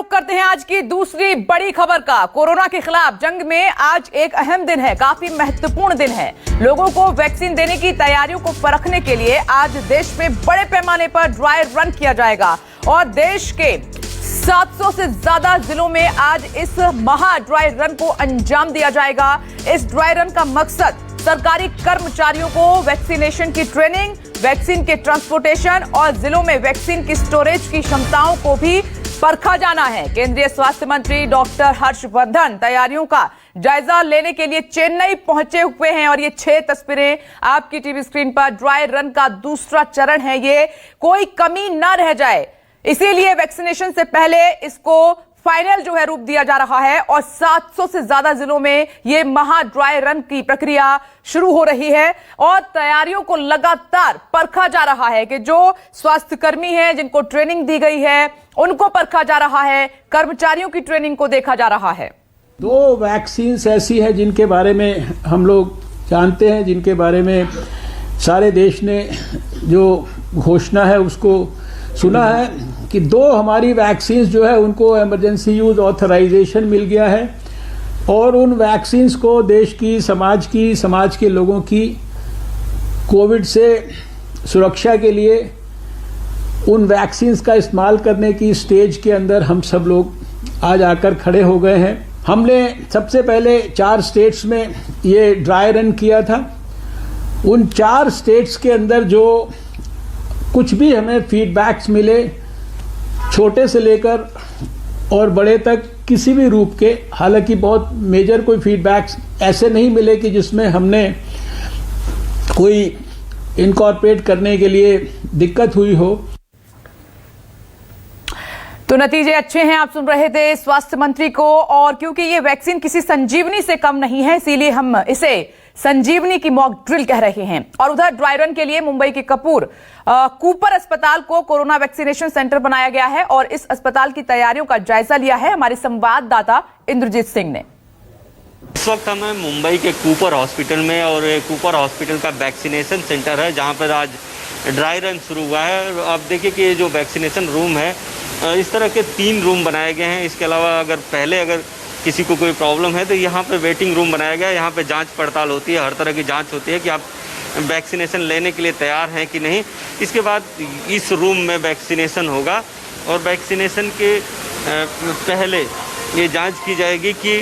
रुख करते हैं आज की दूसरी बड़ी खबर का। कोरोना के खिलाफ जंग में आज एक अहम दिन है, काफी महत्वपूर्ण दिन है। लोगों को वैक्सीन देने की तैयारियों को परखने के लिए आज देश में बड़े पैमाने पर ड्राई रन किया जाएगा और देश के 700 से ज्यादा जिलों में आज इस महा ड्राई रन को अंजाम दिया जाएगा। इस ड्राई रन का मकसद सरकारी कर्मचारियों को वैक्सीनेशन की ट्रेनिंग, वैक्सीन के ट्रांसपोर्टेशन और जिलों में वैक्सीन की स्टोरेज की क्षमताओं को भी परखा जाना है। केंद्रीय स्वास्थ्य मंत्री डॉक्टर हर्षवर्धन तैयारियों का जायजा लेने के लिए चेन्नई पहुंचे हुए हैं और ये 6 तस्वीरें आपकी टीवी स्क्रीन पर ड्राई रन का दूसरा चरण है। ये कोई कमी न रह जाए, इसीलिए वैक्सीनेशन से पहले इसको फाइनल जो है रूप दिया जा रहा है और 700 से ज्यादा जिलों में ये महा ड्राई रन की प्रक्रिया शुरू हो रही है और तैयारियों को लगातार परखा जा रहा है कि जो स्वास्थ्यकर्मी हैं, जिनको ट्रेनिंग दी गई है, उनको परखा जा रहा है, कर्मचारियों की ट्रेनिंग को देखा जा रहा है। 2 वैक्सीन ऐसी है जिनके बारे में हम लोग जानते हैं, जिनके बारे में सारे देश ने जो घोषणा है उसको सुना है कि 2 हमारी वैक्सीन जो है उनको इमरजेंसी यूज ऑथराइजेशन मिल गया है और उन वैक्सीन को देश की समाज के लोगों की कोविड से सुरक्षा के लिए उन वैक्सीन का इस्तेमाल करने की स्टेज के अंदर हम सब लोग आज आकर खड़े हो गए हैं। हमने सबसे पहले 4 स्टेट्स में ये ड्राई रन किया था। उन 4 स्टेट्स के अंदर जो कुछ भी हमें फीडबैक्स मिले, छोटे से लेकर और बड़े तक किसी भी रूप के, हालांकि बहुत मेजर कोई फीडबैक्स ऐसे नहीं मिले कि जिसमें हमने कोई इनकॉर्पोरेट करने के लिए दिक्कत हुई हो। तो नतीजे अच्छे हैं, आप सुन रहे थे स्वास्थ्य मंत्री को। और क्योंकि ये वैक्सीन किसी संजीवनी से कम नहीं है, इसीलिए हम इसे संजीवनी की मॉक ड्रिल कह रहे हैं। और उधर ड्राई रन के लिए मुंबई के कूपर अस्पताल को कोरोना वैक्सीनेशन सेंटर बनाया गया है और इस अस्पताल की तैयारियों का जायजा लिया है हमारे संवाददाता इंद्रजीत सिंह ने। इस वक्त हम मुंबई के कूपर हॉस्पिटल में और कूपर हॉस्पिटल का वैक्सीनेशन सेंटर है जहां पर आज ड्राई रन शुरू हुआ है। आप देखिए कि ये जो वैक्सीनेशन रूम है, इस तरह के 3 रूम बनाए गए हैं। इसके अलावा अगर किसी को कोई प्रॉब्लम है तो यहाँ पे वेटिंग रूम बनाया गया है। यहाँ पे जांच पड़ताल होती है, हर तरह की जांच होती है कि आप वैक्सीनेशन लेने के लिए तैयार हैं कि नहीं। इसके बाद इस रूम में वैक्सीनेशन होगा और वैक्सीनेशन के पहले ये जांच की जाएगी कि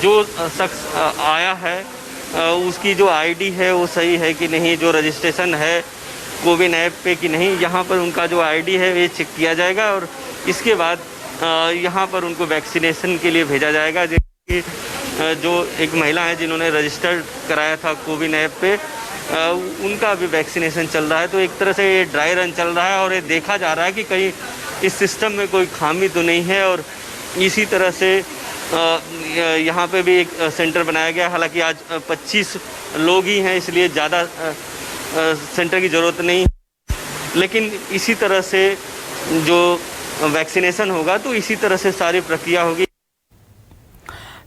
जो शख्स आया है उसकी जो आईडी है वो सही है कि नहीं, जो रजिस्ट्रेशन है कोविन ऐप पे कि नहीं। यहाँ पर उनका जो आईडी है ये चेक किया जाएगा और इसके बाद यहाँ पर उनको वैक्सीनेशन के लिए भेजा जाएगा। जो एक महिला है जिन्होंने रजिस्टर कराया था कोविन ऐप पे, उनका भी वैक्सीनेशन चल रहा है। तो एक तरह से ये ड्राई रन चल रहा है और ये देखा जा रहा है कि कहीं इस सिस्टम में कोई खामी तो नहीं है। और इसी तरह से यहाँ पे भी एक सेंटर बनाया गया। हालांकि आज 25 लोग ही हैं, इसलिए ज़्यादा सेंटर की ज़रूरत नहीं, लेकिन इसी तरह से जो वैक्सीनेशन होगा तो इसी तरह से सारी प्रक्रिया होगी।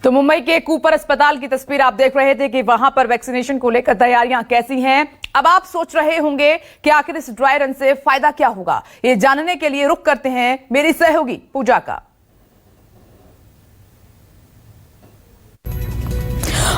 तो मुंबई के कूपर अस्पताल की तस्वीर आप देख रहे थे कि वहां पर वैक्सीनेशन को लेकर तैयारियां कैसी हैं। अब आप सोच रहे होंगे कि आखिर इस ड्राई रन से फायदा क्या होगा। ये जानने के लिए रुख करते हैं मेरी सहयोगी पूजा का।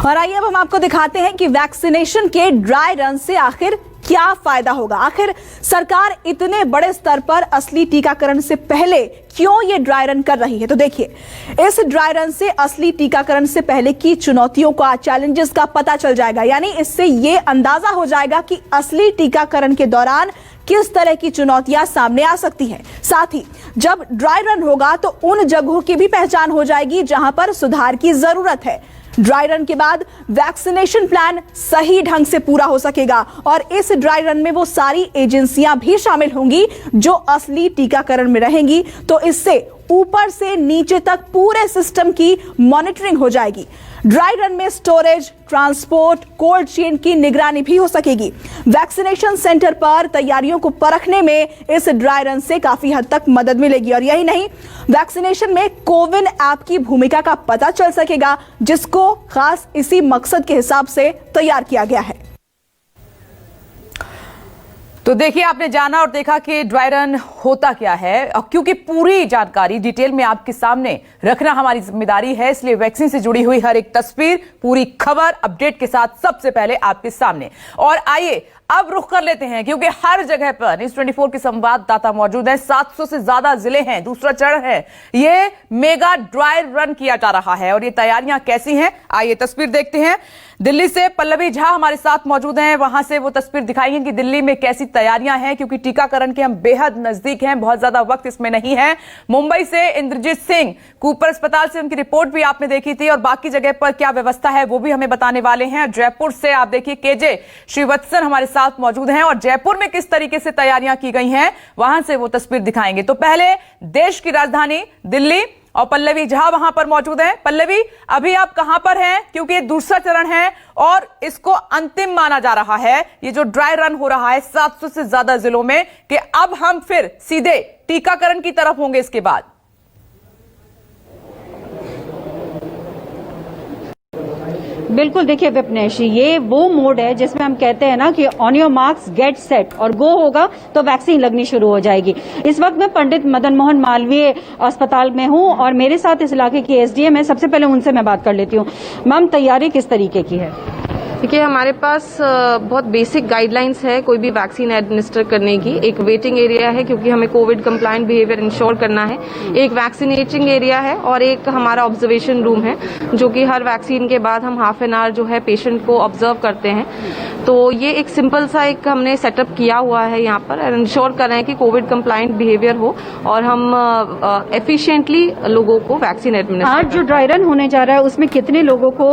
और आइए अब हम आपको दिखाते हैं कि वैक्सीनेशन के ड्राई रन से आखिर क्या फायदा होगा। आखिर सरकार इतने बड़े स्तर पर असली टीकाकरण से पहले क्यों ये ड्राई रन कर रही है। तो देखिए, इस ड्राई रन से असली टीकाकरण से पहले की चुनौतियों का, चैलेंजेस का पता चल जाएगा। यानी इससे ये अंदाजा हो जाएगा कि असली टीकाकरण के दौरान किस तरह की चुनौतियां सामने आ सकती हैं। साथ ही जब ड्राई रन होगा तो उन जगहों की भी पहचान हो जाएगी जहां पर सुधार की जरूरत है। ड्राई रन के बाद वैक्सीनेशन प्लान सही ढंग से पूरा हो सकेगा और इस ड्राई रन में वो सारी एजेंसियां भी शामिल होंगी जो असली टीकाकरण में रहेंगी। तो इससे ऊपर से नीचे तक पूरे सिस्टम की मॉनिटरिंग हो जाएगी। ड्राई रन में स्टोरेज, ट्रांसपोर्ट, कोल्ड चेन की निगरानी भी हो सकेगी। वैक्सीनेशन सेंटर पर तैयारियों को परखने में इस ड्राई रन से काफी हद तक मदद मिलेगी। और यही नहीं, वैक्सीनेशन में कोविन ऐप की भूमिका का पता चल सकेगा, जिसको खास इसी मकसद के हिसाब से तैयार किया गया है। तो देखिए, आपने जाना और देखा कि ड्राई रन होता क्या है, और क्योंकि पूरी जानकारी डिटेल में आपके सामने रखना हमारी जिम्मेदारी है, इसलिए वैक्सीन से जुड़ी हुई हर एक तस्वीर, पूरी खबर अपडेट के साथ सबसे पहले आपके सामने। और आइए अब रुख कर लेते हैं, क्योंकि हर जगह पर न्यूज़ 24 के संवाददाता मौजूद हैं। 700 से ज्यादा जिले हैं, दूसरा चरण है, ये मेगा ड्राई रन किया जा रहा है। और ये तैयारियां कैसी हैं, आइए तस्वीर देखते हैं। दिल्ली से पल्लवी झा हमारे साथ मौजूद हैं, वहां से वो तस्वीर दिखाएंगे कि दिल्ली में कैसी तैयारियां हैं, क्योंकि टीकाकरण के हम बेहद नजदीक हैं, बहुत ज्यादा वक्त इसमें नहीं है। मुंबई से इंद्रजीत सिंह, कूपर अस्पताल से उनकी रिपोर्ट भी आपने देखी थी, और बाकी जगह पर क्या व्यवस्था है वो भी हमें बताने वाले हैं। जयपुर से आप देखिए केजे श्रीवत्सन हमारे साथ मौजूद हैं, और जयपुर में किस तरीके से तैयारियां की गई हैं वहां से वो तस्वीर दिखाएंगे। तो पहले देश की राजधानी दिल्ली, और पल्लवी झा वहां पर मौजूद हैं। पल्लवी, अभी आप कहां पर हैं, क्योंकि ये दूसरा चरण है और इसको अंतिम माना जा रहा है, ये जो ड्राई रन हो रहा है 700 से ज्यादा जिलों में, कि अब हम फिर सीधे टीकाकरण की तरफ होंगे इसके बाद। बिल्कुल, देखिए विपनेश, ये वो मोड है जिसमें हम कहते हैं ना कि on your marks get set, और गो होगा तो वैक्सीन लगनी शुरू हो जाएगी। इस वक्त मैं पंडित मदन मोहन मालवीय अस्पताल में हूं, और मेरे साथ इस इलाके की एसडीएम है। सबसे पहले उनसे मैं बात कर लेती हूं। मैम, तैयारी किस तरीके की है? देखिए, हमारे पास बहुत बेसिक गाइडलाइंस है कोई भी वैक्सीन एडमिनिस्टर करने की। एक वेटिंग एरिया है, क्योंकि हमें कोविड कंप्लायंट बिहेवियर इंश्योर करना है। एक वैक्सीनेटिंग एरिया है, और एक हमारा ऑब्जर्वेशन रूम है, जो कि हर वैक्सीन के बाद हम हाफ एन आवर जो है पेशेंट को ऑब्जर्व करते हैं। तो ये एक सिंपल सा एक हमने सेटअप किया हुआ है यहाँ पर, और इंश्योर कर रहे हैं कि कोविड कंप्लायंट बिहेवियर हो और हम एफिशिएंटली लोगों को वैक्सीन एडमिनिस्टर। आज जो ड्राई रन होने जा रहा है उसमें कितने लोगों को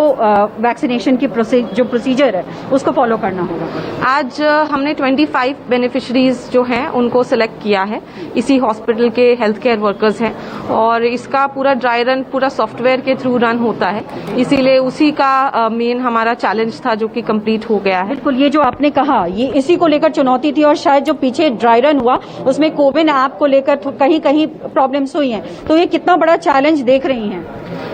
वैक्सीनेशन की जो प्रोसीजर है उसको फॉलो करना होगा? आज हमने 25 बेनिफिशरीज जो हैं उनको सिलेक्ट किया है, इसी हॉस्पिटल के हेल्थ केयर वर्कर्स हैं, और इसका पूरा ड्राई रन पूरा सॉफ्टवेयर के थ्रू रन होता है, इसीलिए उसी का मेन हमारा चैलेंज था, जो कि कंप्लीट हो गया है। बिल्कुल, ये जो आपने कहा ये इसी को लेकर चुनौती थी, और शायद जो पीछे ड्राई रन हुआ उसमें कोविन ऐप को लेकर कहीं कहीं प्रॉब्लम्स हुई हैं, तो ये कितना बड़ा चैलेंज देख रही हैं?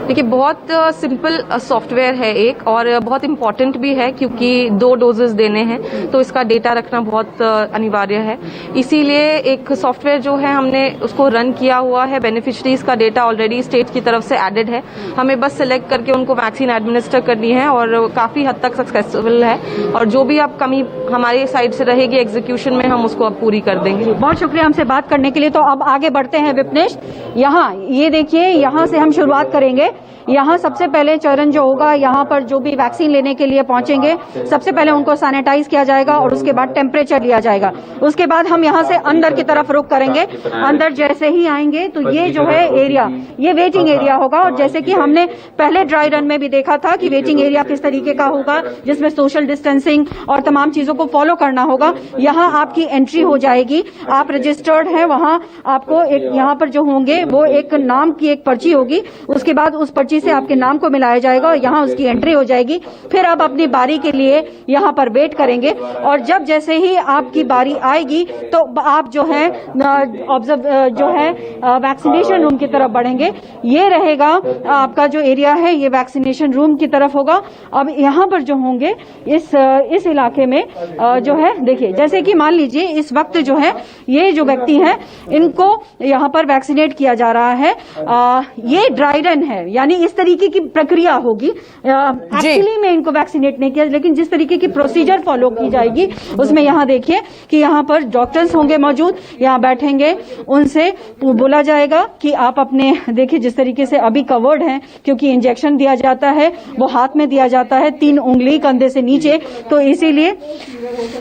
देखिए, बहुत सिंपल सॉफ्टवेयर है एक, और बहुत इम्पोर्टेंट भी है, क्योंकि 2 डोजेस देने हैं, तो इसका डेटा रखना बहुत अनिवार्य है। इसीलिए एक सॉफ्टवेयर जो है हमने उसको रन किया हुआ है। बेनिफिशरीज का डेटा ऑलरेडी स्टेट की तरफ से एडेड है, हमें बस सिलेक्ट करके उनको वैक्सीन एडमिनिस्टर करनी है, और काफी हद तक सक्सेसफुल है। और जो भी अब कमी हमारी साइड से रहेगी एग्जीक्यूशन में, हम उसको अब पूरी कर देंगे। बहुत शुक्रिया हमसे बात करने के लिए। तो अब आगे बढ़ते हैं विपनेश। यहाँ ये देखिए, यहाँ से हम शुरुआत करेंगे। यहाँ सबसे पहले चरण जो होगा, यहाँ पर जो भी वैक्सीन लेने के लिए पहुंचेंगे, सबसे पहले उनको सैनिटाइज किया जाएगा, और उसके बाद टेम्परेचर लिया जाएगा। उसके बाद हम यहाँ से अंदर की तरफ रुख करेंगे। अंदर जैसे ही आएंगे तो ये जो है एरिया, ये वेटिंग एरिया होगा, और जैसे कि हमने पहले ड्राई रन में भी देखा था कि वेटिंग एरिया किस तरीके का होगा, जिसमें सोशल डिस्टेंसिंग और तमाम चीजों को फॉलो करना होगा। यहाँ आपकी एंट्री हो जाएगी, आप रजिस्टर्ड हैं, वहाँ आपको एक यहाँ पर जो होंगे वो एक नाम की एक पर्ची होगी, उसके बाद उस पर्ची से आपके नाम को मिलाया जाएगा, और यहाँ उसकी एंट्री हो जाएगी। फिर आप अपनी बारी के लिए यहाँ पर वेट करेंगे, और जब जैसे ही आपकी बारी आएगी तो आप जो है वैक्सीनेशन रूम की तरफ बढ़ेंगे। ये रहेगा आपका जो एरिया है, ये वैक्सीनेशन रूम की तरफ होगा। अब यहाँ पर जो होंगे इस इलाके में जो है, देखिए जैसे कि मान लीजिए इस वक्त जो है ये जो व्यक्ति हैं इनको यहाँ पर वैक्सीनेट किया जा रहा है। ये ड्राई रन है, यानी इस तरीके की प्रक्रिया होगी। एक्चुअली में इनको वैक्सीनेट नहीं किया, लेकिन जिस तरीके की प्रोसीजर फॉलो की जाएगी उसमें यहाँ देखिए कि यहाँ पर डॉक्टर्स होंगे मौजूद, यहाँ बैठेंगे, उनसे बोला जाएगा कि आप अपने, देखिए जिस तरीके से अभी कवर्ड हैं, क्योंकि इंजेक्शन दिया जाता है वो हाथ में दिया जाता है, 3 उंगली कंधे से नीचे, तो इसीलिए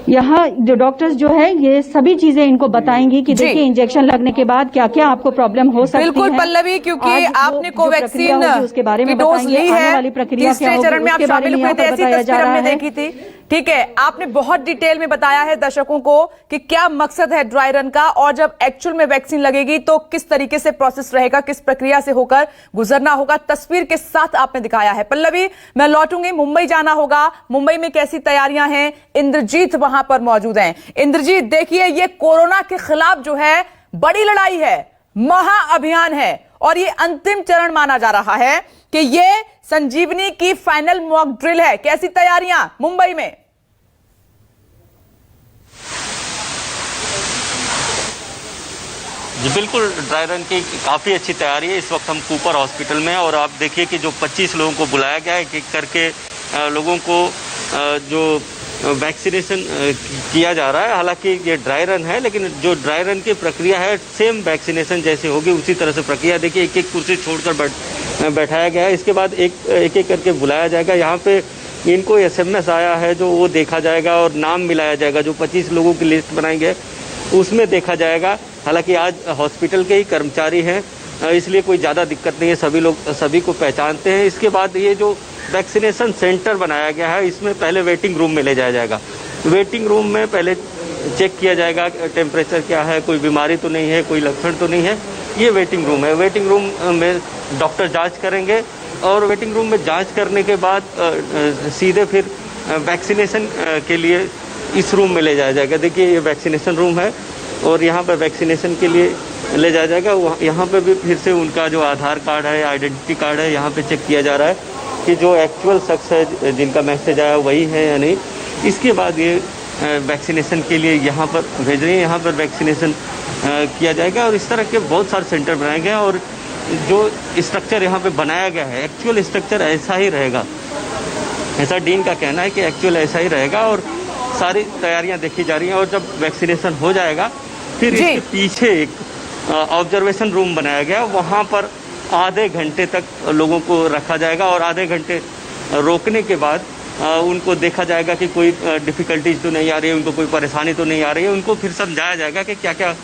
यहाँ जो डॉक्टर्स जो है ये सभी चीजें इनको बताएंगी कि देखिए इंजेक्शन लगने के बाद क्या क्या आपको प्रॉब्लम हो सकती है। बिल्कुल पल्लवी, क्योंकि आपने कोवैक्सीन उसके बारे में डोज ली है, वाली प्रक्रिया तीसरे चरण में आप शामिल हुए थे, ऐसी तस्वीर हमने देखी थी। ठीक है, आपने बहुत डिटेल में बताया है दर्शकों को कि क्या मकसद है ड्राई रन का, और जब एक्चुअल में वैक्सीन लगेगी तो किस तरीके से प्रोसेस रहेगा, किस प्रक्रिया से होकर गुजरना होगा, तस्वीर के साथ आपने दिखाया है। पल्लवी, मैं लौटूंगी, मुंबई जाना होगा, मुंबई में कैसी तैयारियां हैं, इंद्रजीत वहां पर मौजूद हैं। इंद्रजीत, देखिए ये कोरोना के खिलाफ जो है बड़ी लड़ाई है, महाअभियान है, और ये अंतिम चरण माना जा रहा है कि ये संजीवनी की फाइनल मॉक ड्रिल है। कैसी तैयारियां मुंबई में? जी बिल्कुल, ड्राई रन की काफ़ी अच्छी तैयारी है। इस वक्त हम कूपर हॉस्पिटल में हैं और आप देखिए कि जो 25 लोगों को बुलाया गया है, एक करके लोगों को जो वैक्सीनेशन किया जा रहा है। हालांकि ये ड्राई रन है, लेकिन जो ड्राई रन की प्रक्रिया है सेम वैक्सीनेशन जैसे होगी उसी तरह से प्रक्रिया। देखिए एक एक कुर्सी छोड़कर बैठाया गया है। इसके बाद एक एक करके बुलाया जाएगा। यहाँ पे इनको SMS आया है जो वो देखा जाएगा और नाम मिलाया जाएगा। जो 25 लोगों की लिस्ट बनाई गई उसमें देखा जाएगा। हालांकि आज हॉस्पिटल के ही कर्मचारी हैं, इसलिए कोई ज़्यादा दिक्कत नहीं है, सभी लोग सभी को पहचानते हैं। इसके बाद ये जो वैक्सीनेशन सेंटर बनाया गया है, इसमें पहले वेटिंग रूम में ले जाया जाएगा। वेटिंग रूम में पहले चेक किया जाएगा टेम्परेचर क्या है, कोई बीमारी तो नहीं है, कोई लक्षण तो नहीं है। ये वेटिंग रूम है। वेटिंग रूम में डॉक्टर जाँच करेंगे और वेटिंग रूम में जाँच करने के बाद सीधे फिर वैक्सीनेशन के लिए इस रूम में ले जाया जाएगा। देखिए ये वैक्सीनेशन रूम है और यहाँ पर वैक्सीनेशन के लिए ले जाया जाएगा। यहाँ पे भी फिर से उनका जो आधार कार्ड है, आइडेंटिटी कार्ड है, यहाँ पे चेक किया जा रहा है कि जो एक्चुअल शख्स है जिनका मैसेज आया वही है या नहीं। इसके बाद ये वैक्सीनेशन के लिए यहाँ पर भेज रहे हैं, यहाँ पर वैक्सीनेशन किया जाएगा। और इस तरह के बहुत सारे सेंटर बनाए गए हैं और जो स्ट्रक्चर यहाँ पे बनाया गया है, एक्चुअल स्ट्रक्चर ऐसा ही रहेगा। ऐसा डीन का कहना है कि एक्चुअल ऐसा ही रहेगा और सारी तैयारियां देखी जा रही हैं। और जब वैक्सीनेशन हो जाएगा फिर इसके पीछे एक ऑब्जर्वेशन रूम बनाया गया, वहाँ पर आधे घंटे तक लोगों को रखा जाएगा और आधे घंटे रोकने के बाद उनको देखा जाएगा कि कोई डिफ़िकल्टीज तो नहीं आ रही है, उनको कोई परेशानी तो नहीं आ रही है। उनको फिर समझाया जाएगा कि क्या क्या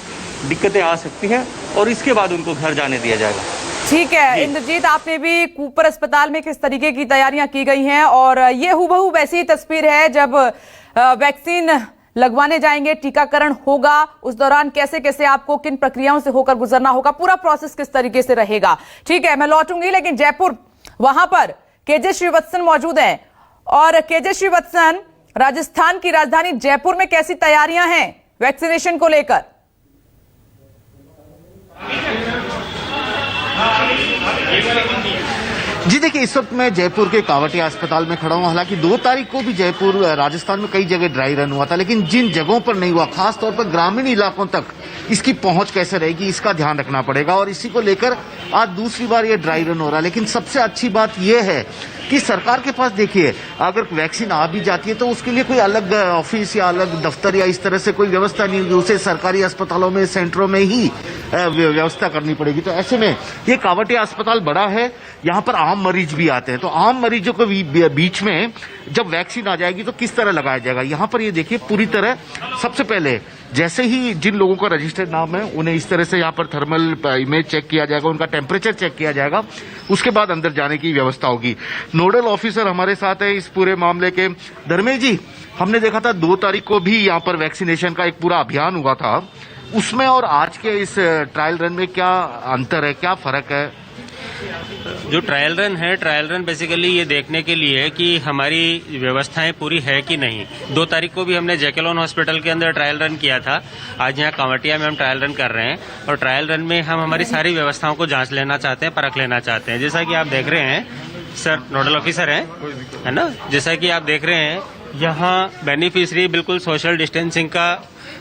दिक्कतें आ सकती हैं और इसके बाद उनको घर जाने दिया जाएगा। ठीक है इंद्रजीत, आपने भी कूपर अस्पताल में किस तरीके की तैयारियां की गई हैं और ये हूबहू वैसी तस्वीर है जब वैक्सीन लगवाने जाएंगे, टीकाकरण होगा, उस दौरान कैसे कैसे आपको किन प्रक्रियाओं से होकर गुजरना होगा, पूरा प्रोसेस किस तरीके से रहेगा। ठीक है, मैं लौटूंगी, लेकिन जयपुर वहां पर केजे श्रीवत्सन मौजूद हैं। और केजे श्रीवत्सन, राजस्थान की राजधानी जयपुर में कैसी तैयारियां हैं वैक्सीनेशन को लेकर? जी देखिए, इस वक्त मैं जयपुर के कावटिया अस्पताल में खड़ा हूं। हालांकि 2 तारीख को भी जयपुर राजस्थान में कई जगह ड्राई रन हुआ था, लेकिन जिन जगहों पर नहीं हुआ, खास तौर पर ग्रामीण इलाकों तक इसकी पहुंच कैसे रहेगी इसका ध्यान रखना पड़ेगा। और इसी को लेकर आज दूसरी बार ये ड्राई रन हो रहा है। लेकिन सबसे अच्छी बात यह है कि सरकार के पास देखिए, अगर वैक्सीन आ भी जाती है तो उसके लिए कोई अलग ऑफिस या अलग दफ्तर या इस तरह से कोई व्यवस्था नहीं होगी। उसे सरकारी अस्पतालों में, सेंटरों में ही व्यवस्था करनी पड़ेगी। तो ऐसे में ये कावटिया अस्पताल बड़ा है, यहाँ पर आम मरीज भी आते हैं। तो आम मरीजों को बीच में जब वैक्सीन आ जाएगी तो किस तरह लगाया जाएगा, यहाँ पर ये देखिए पूरी तरह सबसे पहले जैसे ही जिन लोगों का रजिस्टर्ड नाम है उन्हें इस तरह से यहाँ पर थर्मल इमेज चेक किया जाएगा, उनका टेम्परेचर चेक किया जाएगा, उसके बाद अंदर जाने की व्यवस्था होगी। नोडल ऑफिसर हमारे साथ है इस पूरे मामले के। धर्मेश जी, हमने देखा था 2 तारीख को भी यहाँ पर वैक्सीनेशन का एक पूरा अभियान हुआ था, उसमें और आज के इस ट्रायल रन में क्या अंतर है, क्या फर्क है? जो ट्रायल रन है, ट्रायल रन बेसिकली ये देखने के लिए है कि हमारी व्यवस्थाएं पूरी है कि नहीं। 2 तारीख को भी हमने जैकेलॉन हॉस्पिटल के अंदर ट्रायल रन किया था, आज यहाँ कावटिया में हम ट्रायल रन कर रहे हैं। और ट्रायल रन में हम हमारी सारी व्यवस्थाओं को जांच लेना चाहते हैं, परख लेना चाहते हैं। जैसा कि आप देख रहे हैं, सर नोडल ऑफिसर हैं, है ना, जैसा कि आप देख रहे हैं यहाँ बेनिफिशरी बिल्कुल सोशल डिस्टेंसिंग का,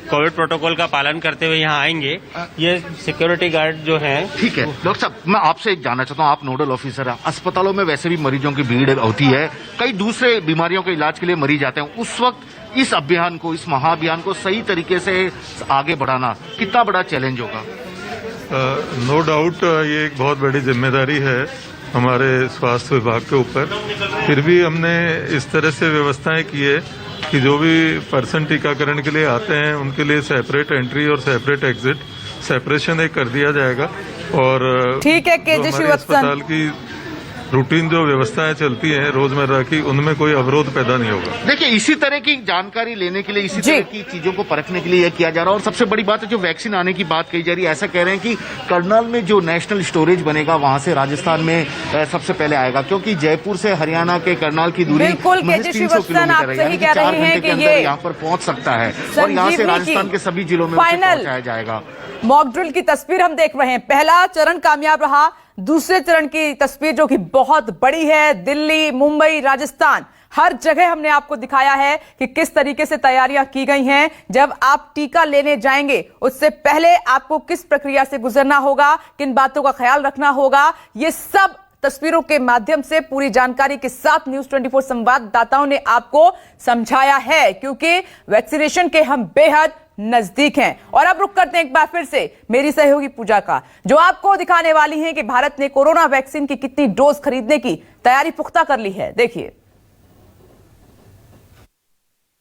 कोविड प्रोटोकॉल का पालन करते हुए यहाँ आएंगे। ये सिक्योरिटी गार्ड जो हैं। ठीक है डॉक्टर साहब, मैं आपसे जानना चाहता हूँ, आप नोडल ऑफिसर हैं, अस्पतालों में वैसे भी मरीजों की भीड़ होती है, कई दूसरे बीमारियों के इलाज के लिए मरीज आते हैं। उस वक्त इस अभियान को, इस महाअभियान को सही तरीके से आगे बढ़ाना कितना बड़ा चैलेंज होगा? नो डाउट ये एक बहुत बड़ी जिम्मेदारी है हमारे स्वास्थ्य विभाग के ऊपर। फिर भी हमने इस तरह से व्यवस्थाएं की है कि जो भी पर्सन टीकाकरण के लिए आते हैं उनके लिए सेपरेट एंट्री और सेपरेट एग्जिट, सेपरेशन एक कर दिया जाएगा। और ठीक है केजे श्रीवत्सन, अस्पताल की रूटीन जो व्यवस्थाएं चलती हैं रोजमर्रा की, उनमें कोई अवरोध पैदा नहीं होगा। देखिए, इसी तरह की जानकारी लेने के लिए, इसी तरह की चीजों को परखने के लिए यह किया जा रहा है। और सबसे बड़ी बात है, जो वैक्सीन आने की बात कही जा रही है, ऐसा कह रहे हैं कि करनाल में जो नेशनल स्टोरेज बनेगा वहां से राजस्थान में सबसे पहले आएगा, क्योंकि जयपुर से हरियाणा के करनाल की दूरी महज 300 किलोमीटर है, यानी 4 घंटे के अंदर यहाँ पर पहुंच सकता है और यहाँ से राजस्थान के सभी जिलों में पहुंचाया जाएगा। मॉक ड्रिल की तस्वीर हम देख रहे हैं, पहला चरण कामयाब रहा, दूसरे चरण की तस्वीर जो कि बहुत बड़ी है, दिल्ली, मुंबई, राजस्थान, हर जगह हमने आपको दिखाया है कि किस तरीके से तैयारियां की गई हैं। जब आप टीका लेने जाएंगे उससे पहले आपको किस प्रक्रिया से गुजरना होगा, किन बातों का ख्याल रखना होगा, ये सब तस्वीरों के माध्यम से पूरी जानकारी के साथ न्यूज 24 संवाददाताओं ने आपको समझाया है, क्योंकि वैक्सीनेशन के हम बेहद नजदीक हैं। और अब रुक करते हैं एक बार फिर से मेरी सहयोगी पूजा का, जो आपको दिखाने वाली है कि भारत ने कोरोना वैक्सीन की कितनी डोज खरीदने की तैयारी पुख्ता कर ली है। देखिए,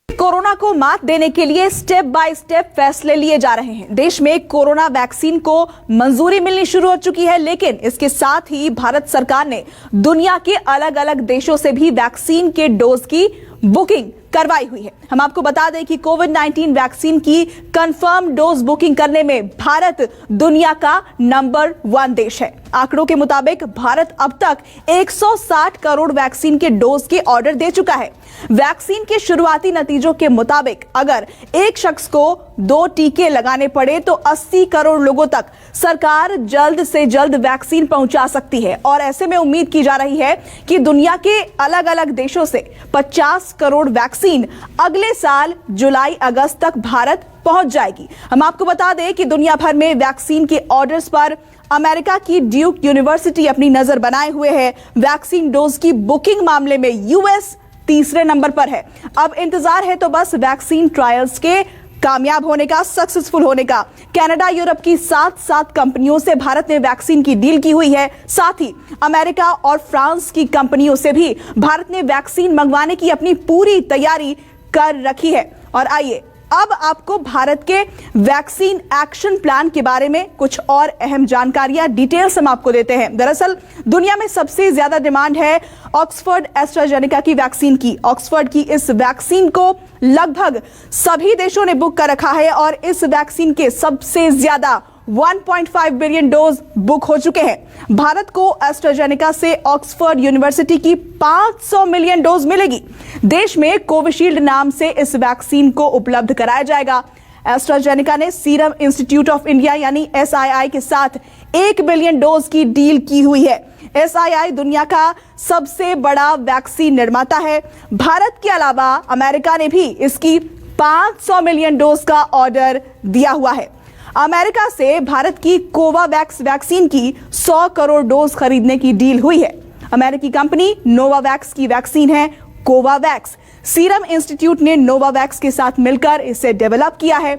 कोरोना को मात देने के लिए स्टेप बाय स्टेप फैसले लिए जा रहे हैं। देश में कोरोना वैक्सीन को मंजूरी मिलनी शुरू हो चुकी है, लेकिन इसके साथ ही भारत सरकार ने दुनिया के अलग अलग देशों से भी वैक्सीन के डोज की बुकिंग करवाई हुई है। हम आपको बता दें कि कोविड-19 वैक्सीन की कंफर्म डोज बुकिंग करने में भारत दुनिया का नंबर 1 देश है। आंकड़ों के मुताबिक भारत अब तक 160 करोड़ वैक्सीन के डोज के ऑर्डर दे चुका है। वैक्सीन के शुरुआती नतीजों के मुताबिक अगर एक शख्स को 2 टीके लगाने पड़े तो 80 करोड़ लोगों तक सरकार जल्द से जल्द वैक्सीन पहुंचा सकती है। और ऐसे में उम्मीद की जा रही है कि दुनिया के अलग अलग देशों से 50 करोड़ वैक्सीन अगले साल जुलाई अगस्त तक भारत पहुंच जाएगी। हम आपको बता दें कि दुनिया भर में वैक्सीन के ऑर्डर्स पर अमेरिका की ड्यूक यूनिवर्सिटी अपनी नजर बनाए हुए है। वैक्सीन डोज की बुकिंग मामले में यूएस तीसरे नंबर पर है। अब इंतजार है तो बस वैक्सीन ट्रायल्स के कामयाब होने का, सक्सेसफुल होने का। कनाडा, यूरोप की 7 कंपनियों से भारत ने वैक्सीन की डील की हुई है। साथ ही अमेरिका और फ्रांस की कंपनियों से भी भारत ने वैक्सीन मंगवाने की अपनी पूरी तैयारी कर रखी है। और आइए अब आपको भारत के वैक्सीन एक्शन प्लान के बारे में कुछ और अहम जानकारियां, डिटेल्स हम आपको देते हैं। दरअसल दुनिया में सबसे ज्यादा डिमांड है ऑक्सफोर्ड एस्ट्राजेनेका की वैक्सीन की। ऑक्सफोर्ड की इस वैक्सीन को लगभग सभी देशों ने बुक कर रखा है और इस वैक्सीन के सबसे ज्यादा 1.5 बिलियन डोज बुक हो चुके हैं। भारत को एस्ट्राजेनेका से ऑक्सफोर्ड यूनिवर्सिटी की 500 मिलियन डोज मिलेगी। देश में कोविशील्ड नाम से इस वैक्सीन को उपलब्ध कराया जाएगा। एस्ट्राजेनेका ने सीरम इंस्टीट्यूट ऑफ इंडिया यानी SII के साथ 1 बिलियन डोज की डील की हुई है। SII दुनिया का सबसे बड़ा वैक्सीन निर्माता है। भारत के अलावा अमेरिका ने भी इसकी 500 मिलियन डोज का ऑर्डर दिया हुआ है। अमेरिका से भारत की कोवावैक्स वैक्सीन की 100 करोड़ डोज खरीदने की डील हुई है। अमेरिकी कंपनी नोवावैक्स की वैक्सीन है कोवावैक्स। सीरम इंस्टीट्यूट ने नोवावैक्स के साथ मिलकर इसे डेवलप किया है।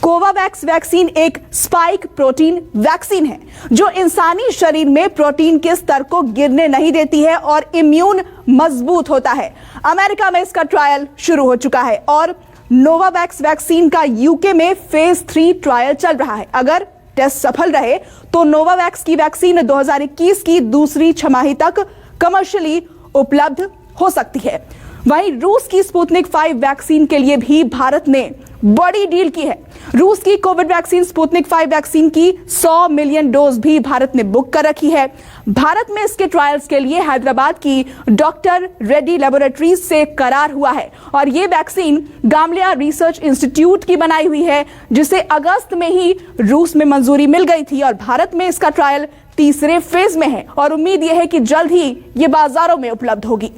कोवावैक्स वैक्सीन एक स्पाइक प्रोटीन वैक्सीन है जो इंसानी शरीर में प्रोटीन के स्तर को गिरने नहीं देती है और इम्यून मजबूत होता है। अमेरिका में इसका ट्रायल शुरू हो चुका है और नोवावैक्स वैक्सीन का यूके में फेज 3 ट्रायल चल रहा है। अगर टेस्ट सफल रहे तो नोवावैक्स की वैक्सीन 2021 की दूसरी छमाही तक कमर्शियली उपलब्ध हो सकती है। वहीं रूस की स्पुतनिक 5 वैक्सीन के लिए भी भारत ने बड़ी डील की है। रूस की कोविड वैक्सीन स्पुतनिक 5 वैक्सीन की 100 मिलियन डोज भी भारत ने बुक कर रखी है। भारत में इसके ट्रायल्स के लिए हैदराबाद की डॉक्टर रेड्डी लेबोरेटरीज से करार हुआ है और ये वैक्सीन गामलेया रिसर्च इंस्टीट्यूट की बनाई हुई है, जिसे अगस्त में ही रूस में मंजूरी मिल गई थी और भारत में इसका ट्रायल तीसरे फेज में है और उम्मीद यह है कि जल्द ही ये बाजारों में उपलब्ध होगी।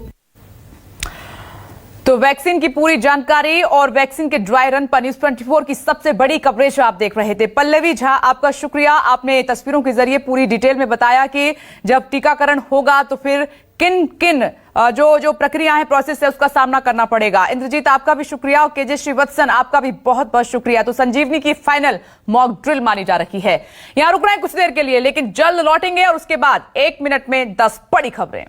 तो वैक्सीन की पूरी जानकारी और वैक्सीन के ड्राई रन पर न्यूज 24 की सबसे बड़ी कवरेज आप देख रहे थे। पल्लवी झा, आपका शुक्रिया। आपने तस्वीरों के जरिए पूरी डिटेल में बताया कि जब टीकाकरण होगा तो फिर किन किन जो प्रक्रिया है, प्रोसेस है, उसका सामना करना पड़ेगा। इंद्रजीत, आपका भी शुक्रिया और केजे श्रीवत्सन, आपका भी बहुत बहुत शुक्रिया। तो संजीवनी की फाइनल मॉक ड्रिल मानी जा रही है। यहां रुक रहे हैं कुछ देर के लिए, लेकिन जल्द लौटेंगे और उसके बाद 1 मिनट में 10 बड़ी खबरें।